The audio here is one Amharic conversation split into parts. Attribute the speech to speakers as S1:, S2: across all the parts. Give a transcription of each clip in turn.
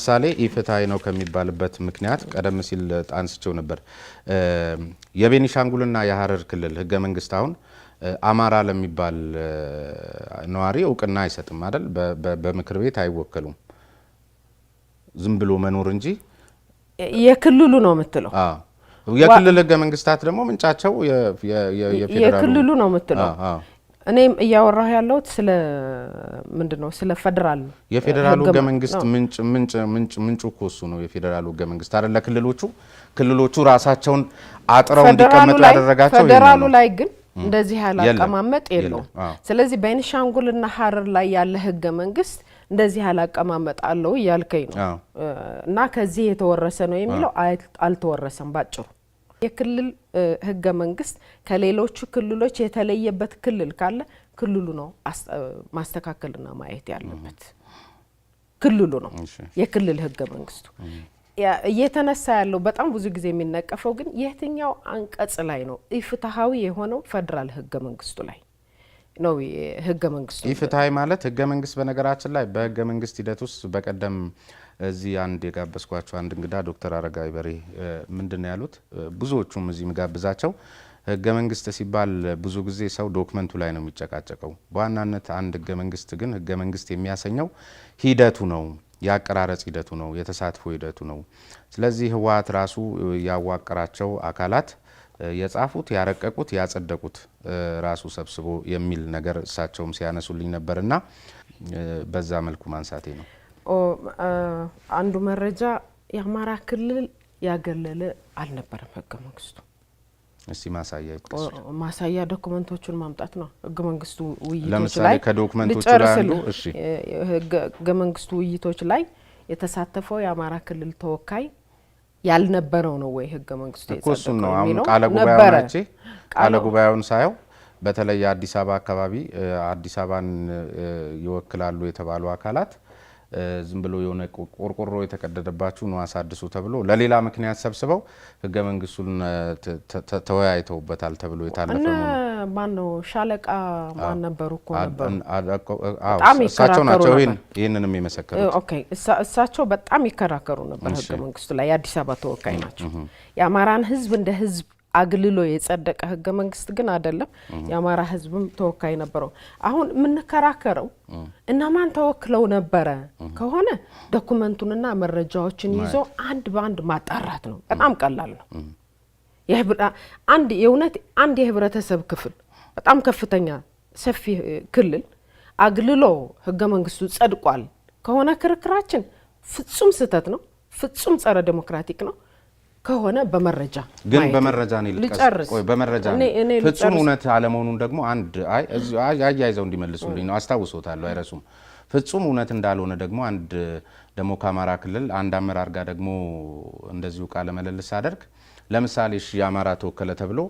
S1: ለምሳሌ ኢፍትሃዊ ነው ከሚባልበት ምክንያት ቀደም ሲል አንስቼው ነበር የቤኒሻንጉልና የሐረር ክልል ህገ መንግስት አሁን አማራ ለሚባል ነዋሪ እውቅና አይሰጥም አይደል በምክር ቤት አይወከሉም ዝም ብሎ መኖር እንጂ
S2: የክልሉ ነው የምትለው
S1: የክልል ህገ መንግስታት ደግሞ ምንጫቸው
S2: የክልሉ ነው የምትለው እኔም እያወራሁ ያለው ስለ ምንድነው ስለ ፌደራል
S1: የፌደራል ህገ መንግስት ምንጩ ኮሱ ነው የፌደራል ህገ መንግስት አይደለ ክልሎቹ ራሳቸውን አጥረው እንዲቀመጡ ያደረጋቸው
S2: ፌደራሉ ላይ ግን እንደዚህ ያለ አቀማመጥ የለው ስለዚህ ቤኒሻንጉልና ሐረር ላይ ያለ ህገ መንግስት እንደዚህ ያለ አቀማመጥ አለው ያልከኝ ነው እና ከዚህ የተወረሰ ነው የሚለው አልተወረሰም ባጭሩ የክልል ህገ መንግስት ከሌሎች ክልሎች የተለየበት ክልል ካለ ክልሉ ነው ማስተካከልና ማየት ያለበት ክልሉ ነው የክልል ህገ መንግስቱ እየተነሳ ያለው በጣም ብዙ ጊዜ የሚነቀፈው ግን የትኛው አንቀጽ ላይ ነው ኢፍትሃዊ የሆነው ፌደራል ህገ መንግስቱ ላይ ነው ህገ መንግስቱ
S1: ኢፍትሃዊ ማለት ህገ መንግስት በነገራችን ላይ በህገ መንግስት ሂደት ውስጥ በቀደም እዚህ አንድ የጋበዝኳቸው አንድ እንግዳ ዶክተር አረጋዊ በሬ ምንድነው ያሉት ብዙዎቹም እዚህ መጋብዛቸው ህገ መንግስት ሲባል ብዙ ጊዜ ሰው ዶክመንቱ ላይ ነው የሚጨቃጨቀው በዋናነት አንድ ህገ መንግስት ግን ህገ መንግስት የሚያሰኘው ሂደቱ ነው ያቀራረጽ ሂደቱ ነው የተሳትፎ ሂደቱ ነው ስለዚህ ህወሓት ራሱ ያዋቀራቸው አካላት የጻፉት ያረቀቁት ያጸደቁት ራሱ ሰብስቦ የሚል ነገር እሳቸውም ሲያነሱልኝ ነበርና በዛ መልኩ ማንሳቴ ነው
S2: አንዱ መረጃ የአማራ ክልል ያገለለ አልነበረም ህገ መንግስቱ
S1: እስቲ ማሳያ ይጥቅስ
S2: ማሳያ ዶክመንቶቹን ማምጣት ነው ህገ መንግስቱ ውይይቶች
S1: ለምሳሌ
S2: ላይ
S1: ከዶክመንቶቹ ላይ አንዱ እሺ
S2: ህገ መንግስቱ ውይይቶች ላይ የተሳተፈው የአማራ ክልል ተወካይ ያልነበረው ነው ወይ ህገ መንግስቱ
S1: እኮሱን ነው አሁን ቃለ ጉባኤውን ሳየው በተለይ አዲስ አበባ አካባቢ አዲስ አበባን ይወክላሉ የተባሉ አካላት ዝም ብሎ የሆነ ቆርቆሮ የተቀደደባችሁ ነው አሳድሱ ተብሎ ለሌላ ምክንያት ሰብስበው ህገ መንግስቱን ተወያይተውበታል ተብሎ የታለፈው
S2: ማን ነው ሻለቃ ማን ነበርኩ ነበር
S1: እሳቸው ናቸው ይሄንንም የመሰከሩት
S2: ኦኬ እሳቸው በጣም ይከራከሩ ነበር ህገ መንግስቱ ላይ የአዲስ አበባ ተወካይ ናቸው የአማራን ህዝብ እንደ ህዝብ አግልሎ የጸደቀ ህገ መንግስት ግን አይደለም የአማራ ህዝብም ተወካይ ነበረው አሁን ምን ከራከረው እና ማን ተወክለው ነበር ከሆነ ዶክመንቱንና መረጃዎችን ይዞ አንድ ባንድ ማጣራት ነው በጣም ቀላል ነው አንድ የህብረተሰብ ክፍል በጣም ከፍተኛ ሰፊ ክልል አግልሎ ህገ መንግስቱ ጸድቋል ከሆነ ክርክራችን ፍጹም ስህተት ነው ፍጹም ጸረ ዲሞክራቲክ ነው ከሆነ በመረጃ
S1: ግን በመረጃ ነው ልቀስ ቆይ በመረጃ ነው ፍጹም እውነት አለመሆኑን ደግሞ አንድ አያይዘው እንዲመልሱልኝ ነው አስተዋውሶታለሁ አይረሱም ፍጹም እውነት እንዳልሆነ ደግሞ አንድ ደሞ ከአማራ ክልል አንድ አመራር ጋር ደግሞ እንደዚሁ ቃለ መለልስ አደርግ ለምሳሌ እሺ የአማራ ተወከለ ተብሎ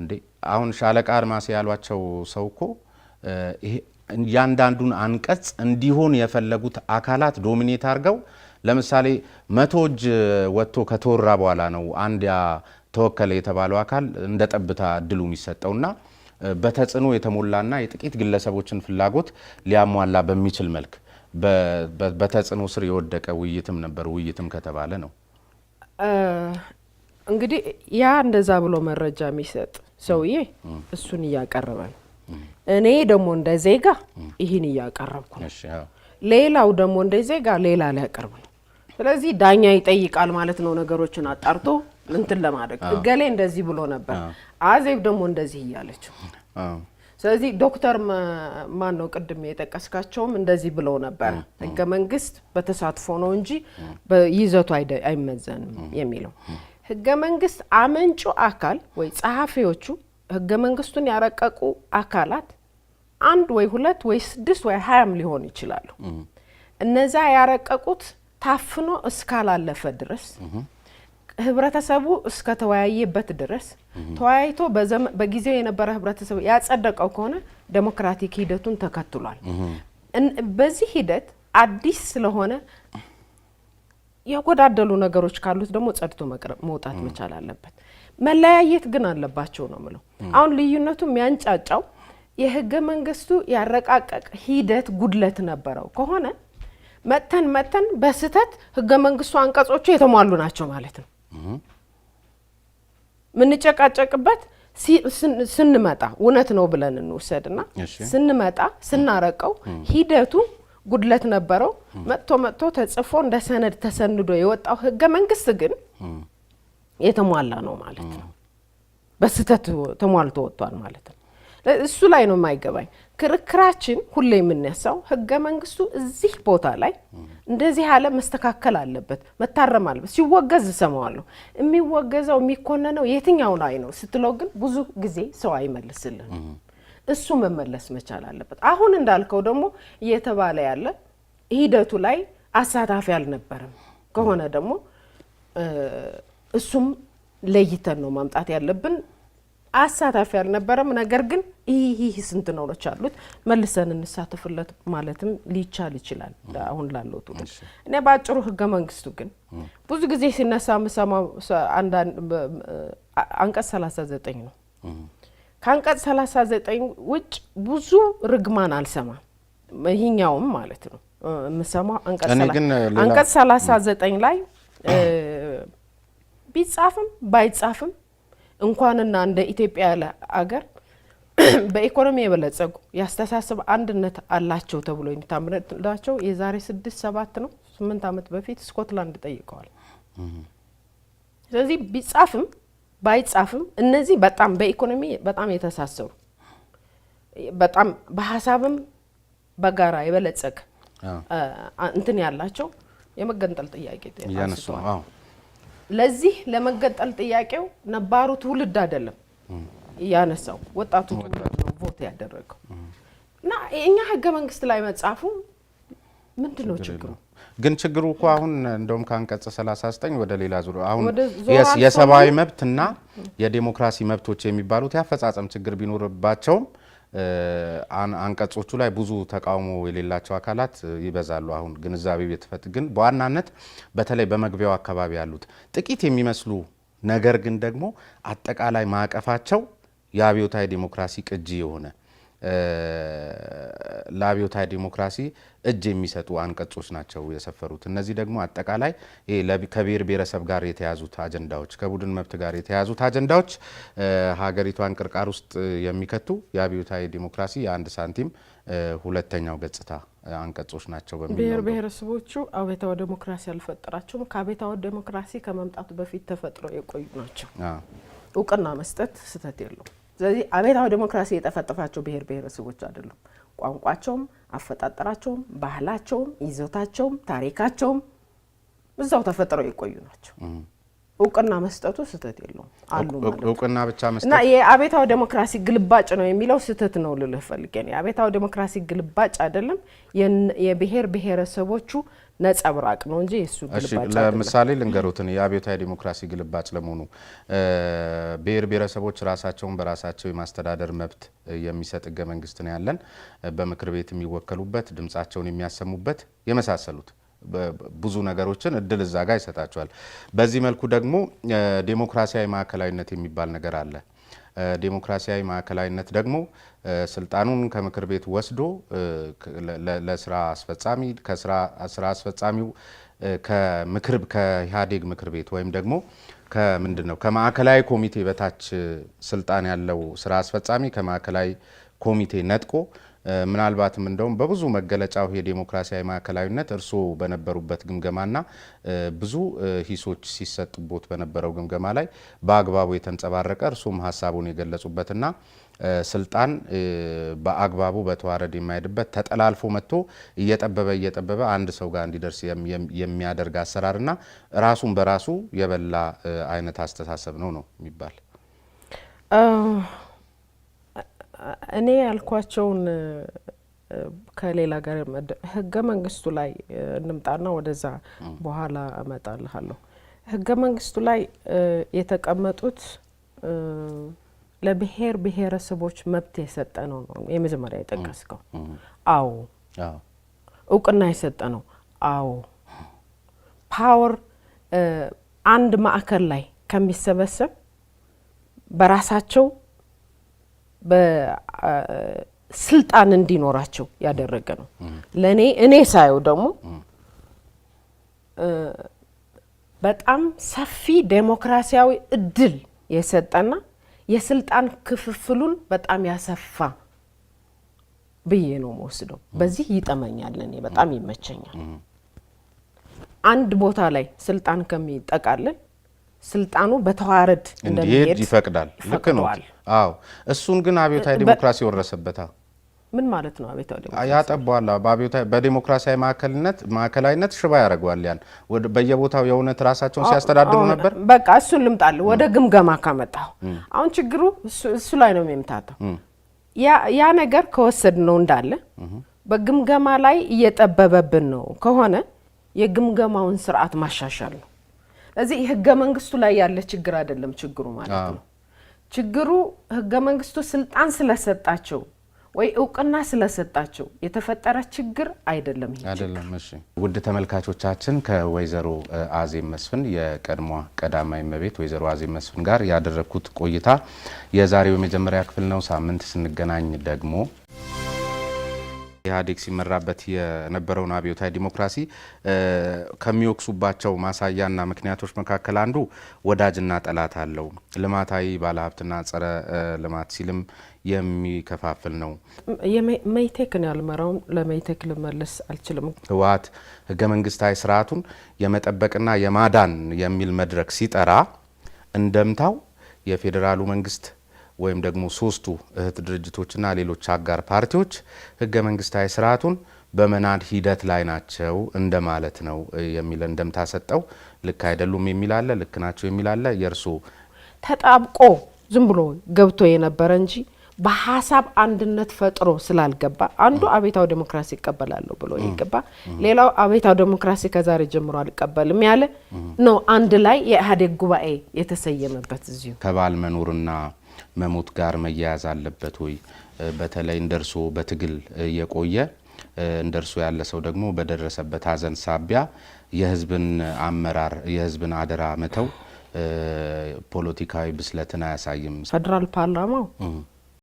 S1: እንዴ አሁን ሻለቃ አርማሴ ያሏቸው ሰውኮ ይሄ ያንዳንዱን አንቀጽ እንዲሆን የፈለጉት አካላት ዶሚኔት አድርገው ለምሳሌ 100 እጅ ወጥቶ ከተወራ በኋላ ነው አንድ ያ ተወከለ የተባለው አካል እንደጠብታ እድሉ የሚሰጠውና በተጽኖ የተሞላና የጥቂት ግለሰቦችን ፍላጎት ሊያሟላ በሚችል መልክ በተጽኖ ስር የወደቀ ውይይትም ከተባለ ነው
S2: እንግዲህ ያ እንደዛ ብሎ መረጃ የሚሰጥ ሰውዬ እሱን ያቀርበ ነው እኔ ደግሞ እንደ ዜጋ ይሄን ያቀርብኩ ሌላው ደግሞ እንደ ዜጋ ሌላ ሊያቀርብ ነው ስለዚህ ዳኛ ይጠይቃል ማለት ነው ነገሮችን አጣርቶ እንትን ለማድረግ ገሌ እንደዚህ ብሎ ነበር አዜብ ደግሞ እንደዚህ ያለችው ስለዚህ ዶክተር ማን ነው ቅድም የጠቀስካቸውም እንደዚህ ብለው ነበር ህገ መንግስት በተሳትፎ ነው እንጂ በይዘቱ አይመዘንም የሚለው ህገ መንግስት አመንጩ አካል ወይ ጸሐፊዎቹ ህገ መንግስቱን ያረቀቁ አካላት አንድ ወይ ሁለት ወይ 6 ወይ 20 ሊሆን ይችላሉ እነዛ ያረቀቁት ታፍኖ እስካላለፈ ድረስ ህብረተሰቡ እስከተወያየበት ድረስ ተወያይቶ በጊዜው የነበረ ህብረተሰቡ ያጸደቀው ከሆነ ዲሞክራቲክ ሂደቱን ተከትሏል በዚህ ሂደት አዲስ ስለሆነ ያጎዳደሉ ነገሮች ካሉት ደግሞ ጸድቶ መውጣት መቻል አለበት መለያየት ግን አለባቸው ነው ማለት አሁን ልዩነቱ የሚያንጫጫው የህገ መንግስቱ ያረቃቀቅ ሂደት ጉድለት ነበረው ከሆነ መተን በስተት ህገ መንግስቱ አንቀጾቹ የተሟሉ ናቸው ማለት ነው። ምን ጨቃጨቅበት ስንመጣ እውነት ነው ብለን እንወሰድና ስንመጣ ስናረቀው ሂደቱ ጉድለት ነበረው። መጥቶ ተጽፎ እንደ ሰነድ ተሰንዶ የወጣው ህገ መንግስት ግን የተሟላ ነው ማለት ነው። በስተት ተሟልቶ ወጥቷል ማለት ነው። እሱ ላይ ነው የማይገባኝ ክርክራችን። ሁሌ የምንነሳው ህገ መንግስቱ እዚህ ቦታ ላይ እንደዚህ ያለ መስተካከል አለበት፣ መታረም አለበት። ሲወገዝ ሰማዋለሁ። የሚወገዘው የሚኮነነው የትኛው ላይ ነው ስትለው ግን ብዙ ጊዜ ሰው አይመልስልህ። እሱ መመለስ መቻል አለበት። አሁን እንዳልከው ደግሞ እየተባለ ያለ ሂደቱ ላይ አሳታፊ አልነበረም ከሆነ ደግሞ እሱም ለይተን ነው ማምጣት ያለብን። አሳታፊ አልነበረም፣ ነገር ግን ይህ ስንት ነውሮች አሉት መልሰን እንሳተፍለት ማለትም ሊቻል ይችላል። አሁን ላለው ትውልድ እኔ ባጭሩ ህገ መንግስቱ ግን ብዙ ጊዜ ሲነሳ መሰማው አንቀጽ 39 ነው። ከአንቀጽ 39 ውጭ ብዙ ርግማን አልሰማም። ይሄኛውም ማለት ነው መሰማው አንቀጽ 39 ላይ ቢጻፍም ባይጻፍም እንኳንና እንደ ኢትዮጵያ ያለ አገር በኢኮኖሚ የበለጸጉ ያስተሳሰብ አንድነት አላቸው ተብሎ የሚታመንላቸው የዛሬ 6-7 ነው 8 ዓመት በፊት ስኮትላንድ ጠይቀዋል። ስለዚህ ቢጻፍም ባይጻፍም እነዚህ በጣም በኢኮኖሚ በጣም የተሳሰሩ በጣም በሐሳብም በጋራ የበለጸገ እንትን ያላቸው የመገንጠል ጥያቄ ያነሳው። ለዚህ ለመገንጠል ጥያቄው ነባሩ ትውልድ አይደለም ያነሳው፣ ወጣቱ ትውልድ ነው ቮት ያደረገው። እና እኛ ህገ መንግስት ላይ መጻፉ ምንድነው ችግሩ?
S1: ግን ችግሩ እኮ አሁን እንደውም ከአንቀጽ 39 ወደ ሌላ ዙር አሁን የሰብአዊ መብትና የዲሞክራሲ መብቶች የሚባሉት ያፈጻጸም ችግር ቢኖርባቸውም አንቀጾቹ ላይ ብዙ ተቃውሞ የሌላቸው አካላት ይበዛሉ። አሁን ግንዛቤው የተፈት ግን በዋናነት በተለይ በመግቢያው አካባቢ ያሉት ጥቂት የሚመስሉ ነገር ግን ደግሞ አጠቃላይ ማዕቀፋቸው የአብዮታዊ ዲሞክራሲ ቅጂ የሆነ ለአብዮታዊ ዲሞክራሲ እጅ የሚሰጡ አንቀጾች ናቸው የሰፈሩት። እነዚህ ደግሞ አጠቃላይ ከብሔር ብሔረሰብ ጋር የተያዙት አጀንዳዎች፣ ከቡድን መብት ጋር የተያዙት አጀንዳዎች ሀገሪቷን ቅርቃር ውስጥ የሚከቱ የአብዮታዊ ዲሞክራሲ የአንድ ሳንቲም ሁለተኛው ገጽታ አንቀጾች ናቸው በሚል
S2: ብሔር ብሔረሰቦቹ አብዮታዊ ዲሞክራሲ አልፈጠራቸውም። ከአብዮታዊ ዲሞክራሲ ከመምጣቱ በፊት ተፈጥሮ የቆዩ ናቸው። እውቅና መስጠት ስህተት የለውም። ስለዚህ አብዮታዊ ዲሞክራሲ የጠፈጠፋቸው ብሔር ብሔረሰቦች አይደሉም። ቋንቋቸውም፣ አፈጣጠራቸውም፣ ባህላቸውም፣ ይዘታቸውም፣ ታሪካቸውም እዛው ተፈጥረው የቆዩ ናቸው። እውቅና መስጠቱ ስህተት የለውም አሉ ማለት
S1: እውቅና ብቻ መስጠት
S2: እና የአብዮታዊ ዲሞክራሲ ግልባጭ ነው የሚለው ስህተት ነው ልልህ ፈልጌ ነው። የአብዮታዊ ዲሞክራሲ ግልባጭ አይደለም፣ የብሔር ብሔረሰቦቹ ነጸብራቅ ነው እንጂ እሱ ግልባጭ አይደለም።
S1: ለምሳሌ ልንገሩትን የአብዮታዊ ዲሞክራሲ ግልባጭ ለመሆኑ ብሔር ብሔረሰቦች ራሳቸውን በራሳቸው የማስተዳደር መብት የሚሰጥ ህገ መንግስት ነው ያለን። በምክር ቤት የሚወከሉበት፣ ድምጻቸውን የሚያሰሙበት የመሳሰሉት ብዙ ነገሮችን እድል እዛ ጋር ይሰጣቸዋል። በዚህ መልኩ ደግሞ ዴሞክራሲያዊ ማዕከላዊነት የሚባል ነገር አለ። ዴሞክራሲያዊ ማዕከላዊነት ደግሞ ስልጣኑን ከምክር ቤት ወስዶ ለስራ አስፈጻሚ ከስራ አስፈጻሚው ከኢህአዴግ ምክር ቤት ወይም ደግሞ ከምንድነው ከማዕከላዊ ኮሚቴ በታች ስልጣን ያለው ስራ አስፈጻሚ ከማዕከላዊ ኮሚቴ ነጥቆ ምናልባትም እንደውም በብዙ መገለጫው የዲሞክራሲያዊ ማዕከላዊነት እርሶ በነበሩበት ግምገማና ብዙ ሂሶች ሲሰጡበት በነበረው ግምገማ ላይ በአግባቡ የተንጸባረቀ እርሶም ሀሳቡን የገለጹበትና ስልጣን በአግባቡ በተዋረድ የማይሄድበት ተጠላልፎ መጥቶ እየጠበበ አንድ ሰው ጋር እንዲደርስ የሚያደርግ አሰራርና ራሱን በራሱ የበላ አይነት አስተሳሰብ ነው የሚባል
S2: እኔ ያልኳቸውን ከሌላ ጋር ህገ መንግስቱ ላይ እንምጣና ወደዛ በኋላ እመጣልሃለሁ። ህገ መንግስቱ ላይ የተቀመጡት ለብሔር ብሔረሰቦች መብት የሰጠ ነው የመጀመሪያ የጠቀስከው። አዎ እውቅና የሰጠ ነው። አዎ ፓወር አንድ ማዕከል ላይ ከሚሰበሰብ በራሳቸው በስልጣን እንዲኖራቸው ያደረገ ነው። ለኔ ሳየው ደግሞ በጣም ሰፊ ዴሞክራሲያዊ እድል የሰጠና የስልጣን ክፍፍሉን በጣም ያሰፋ ብዬ ነው የምወስደው። በዚህ ይጠመኛል፣ እኔ በጣም ይመቸኛል። አንድ ቦታ ላይ ስልጣን ከሚጠቃለል ስልጣኑ በተዋረድ እንደሚሄድ
S1: ይፈቅዳል። ልክ ነው። አዎ እሱን ግን አብዮታዊ ዲሞክራሲ ወረሰበታ።
S2: ምን ማለት ነው አብዮታዊ ዲሞክራሲ?
S1: ያጠባዋል። በዲሞክራሲያዊ ማዕከላዊነት ሽባ ያደርገዋል። ያን በየቦታው የእውነት ራሳቸውን ሲያስተዳድሩ ነበር።
S2: በቃ እሱን ልምጣል ወደ ግምገማ ካመጣው አሁን ችግሩ እሱ ላይ ነው የሚምታተው። ያ ነገር ከወሰድ ነው እንዳለ በግምገማ ላይ እየጠበበብን ነው ከሆነ የግምገማውን ስርዓት ማሻሻል ነው። ስለዚህ ህገ መንግስቱ ላይ ያለ ችግር አይደለም ችግሩ ማለት ነው። ችግሩ ህገ መንግስቱ ስልጣን ስለሰጣቸው ወይ እውቅና ስለሰጣቸው የተፈጠረ ችግር አይደለም ይሄ
S1: አይደለም። እሺ ውድ ተመልካቾቻችን ከወይዘሮ አዜብ መስፍን የቀድሞ ቀዳማዊ እመቤት ወይዘሮ አዜብ መስፍን ጋር ያደረኩት ቆይታ የዛሬው የመጀመሪያ ክፍል ነው። ሳምንት ስንገናኝ ደግሞ ኢህአዴግ ሲመራበት የነበረውን አብዮታዊ ዲሞክራሲ ከሚወክሱባቸው ማሳያና ምክንያቶች መካከል አንዱ ወዳጅና ጠላት አለው፣ ልማታዊ ባለሀብትና ጸረ ልማት ሲልም የሚከፋፍል ነው።
S2: የመይቴክን ያልመራውን ለመይቴክ ልመለስ አልችልም።
S1: ህወሓት ህገ መንግስታዊ ስርዓቱን የመጠበቅና የማዳን የሚል መድረክ ሲጠራ እንደምታው የፌዴራሉ መንግስት ወይም ደግሞ ሶስቱ እህት ድርጅቶችና ሌሎች አጋር ፓርቲዎች ህገ መንግስታዊ ስርዓቱን በመናድ ሂደት ላይ ናቸው እንደማለት ነው የሚል እንደምታ ሰጠው። ልክ አይደሉም የሚል አለ፣ ልክ ናቸው የሚል አለ። የርሶ
S2: ተጣብቆ ዝም ብሎ ገብቶ የነበረ እንጂ በሐሳብ አንድነት ፈጥሮ ስላልገባ አንዱ አብዮታዊ ዲሞክራሲ ይቀበላል ብሎ ይገባ፣ ሌላው አብዮታዊ ዲሞክራሲ ከዛሬ ጀምሮ አልቀበልም ያለ ነው። አንድ ላይ የኢህአዴግ ጉባኤ የተሰየመበት እዚሁ
S1: ከባል መኖርና መሞት ጋር መያያዝ አለበት ወይ? በተለይ እንደርሶ በትግል የቆየ እንደርሶ ያለ ሰው ደግሞ በደረሰበት ሀዘን ሳቢያ የህዝብን አመራር የህዝብን አደራ መተው ፖለቲካዊ ብስለትን አያሳይም?
S2: ፌደራል ፓርላማው